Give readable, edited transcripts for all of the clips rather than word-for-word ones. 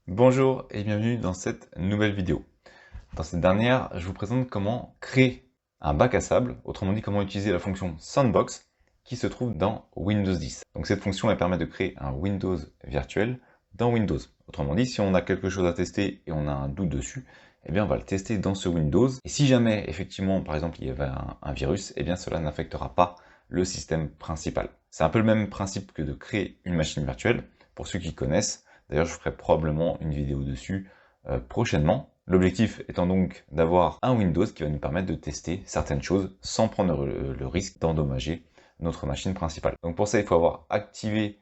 Bonjour et bienvenue dans cette nouvelle vidéo. Dans cette dernière, je vous présente comment créer un bac à sable, autrement dit comment utiliser la fonction Sandbox qui se trouve dans Windows 10. Donc cette fonction elle permet de créer un Windows virtuel dans Windows. Autrement dit, si on a quelque chose à tester et on a un doute dessus, eh bien on va le tester dans ce Windows. Et si jamais effectivement par exemple il y avait un virus, eh bien cela n'affectera pas le système principal. C'est un peu le même principe que de créer une machine virtuelle, pour ceux qui connaissent. D'ailleurs, je ferai probablement une vidéo dessus prochainement. L'objectif étant donc d'avoir un Windows qui va nous permettre de tester certaines choses sans prendre le risque d'endommager notre machine principale. Donc pour ça, il faut avoir activé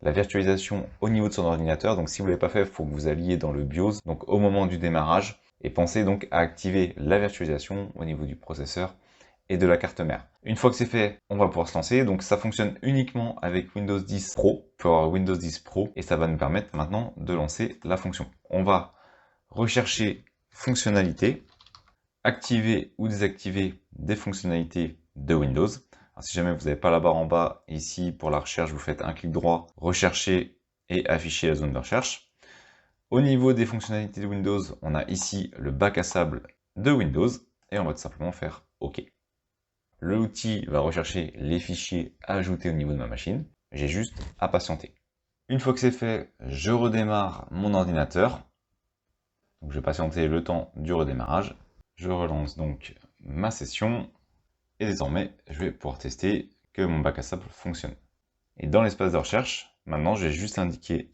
la virtualisation au niveau de son ordinateur. Donc si vous ne l'avez pas fait, il faut que vous alliez dans le BIOS, donc au moment du démarrage, et pensez donc à activer la virtualisation au niveau du processeur et de la carte mère. Une fois que c'est fait, on va pouvoir se lancer. Donc ça fonctionne uniquement avec Windows 10 Pro. Il faut avoir Windows 10 Pro et ça va nous permettre maintenant de lancer la fonction. On va rechercher fonctionnalités, activer ou désactiver des fonctionnalités de Windows. Alors, si jamais vous n'avez pas la barre en bas, ici pour la recherche, vous faites un clic droit, rechercher et afficher la zone de recherche. Au niveau des fonctionnalités de Windows, on a ici le bac à sable de Windows et on va tout simplement faire OK. L'outil va rechercher les fichiers ajoutés au niveau de ma machine. J'ai juste à patienter. Une fois que c'est fait, je redémarre mon ordinateur. Donc, je vais patienter le temps du redémarrage. Je relance donc ma session. Et désormais, je vais pouvoir tester que mon bac à sable fonctionne. Et dans l'espace de recherche, maintenant, je vais juste indiquer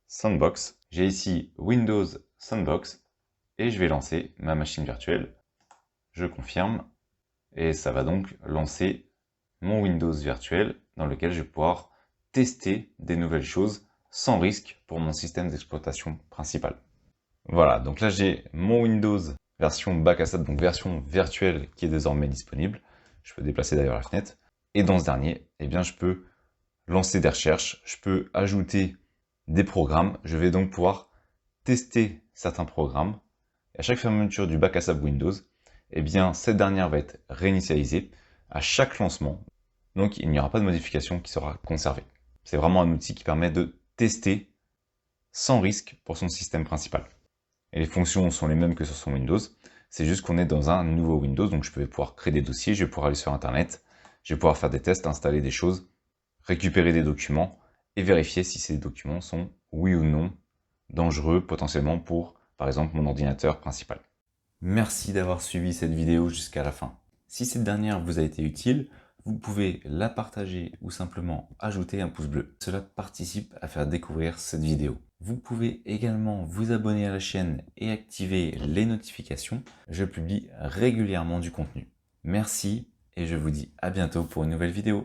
Sandbox. J'ai ici Windows Sandbox. Et je vais lancer ma machine virtuelle. Je confirme. Et ça va donc lancer mon Windows virtuel dans lequel je vais pouvoir tester des nouvelles choses sans risque pour mon système d'exploitation principal. Voilà, donc là j'ai mon Windows version bac à sable, donc version virtuelle qui est désormais disponible. Je peux déplacer d'ailleurs la fenêtre. Et dans ce dernier, eh bien, je peux lancer des recherches, je peux ajouter des programmes. Je vais donc pouvoir tester certains programmes. Et à chaque fermeture du bac à sable Windows, eh bien, cette dernière va être réinitialisée à chaque lancement. Donc, il n'y aura pas de modification qui sera conservée. C'est vraiment un outil qui permet de tester sans risque pour son système principal. Et les fonctions sont les mêmes que sur son Windows. C'est juste qu'on est dans un nouveau Windows, donc je vais pouvoir créer des dossiers, je vais pouvoir aller sur Internet, je vais pouvoir faire des tests, installer des choses, récupérer des documents et vérifier si ces documents sont, oui ou non, dangereux potentiellement pour, par exemple, mon ordinateur principal. Merci d'avoir suivi cette vidéo jusqu'à la fin. Si cette dernière vous a été utile, vous pouvez la partager ou simplement ajouter un pouce bleu. Cela participe à faire découvrir cette vidéo. Vous pouvez également vous abonner à la chaîne et activer les notifications. Je publie régulièrement du contenu. Merci et je vous dis à bientôt pour une nouvelle vidéo.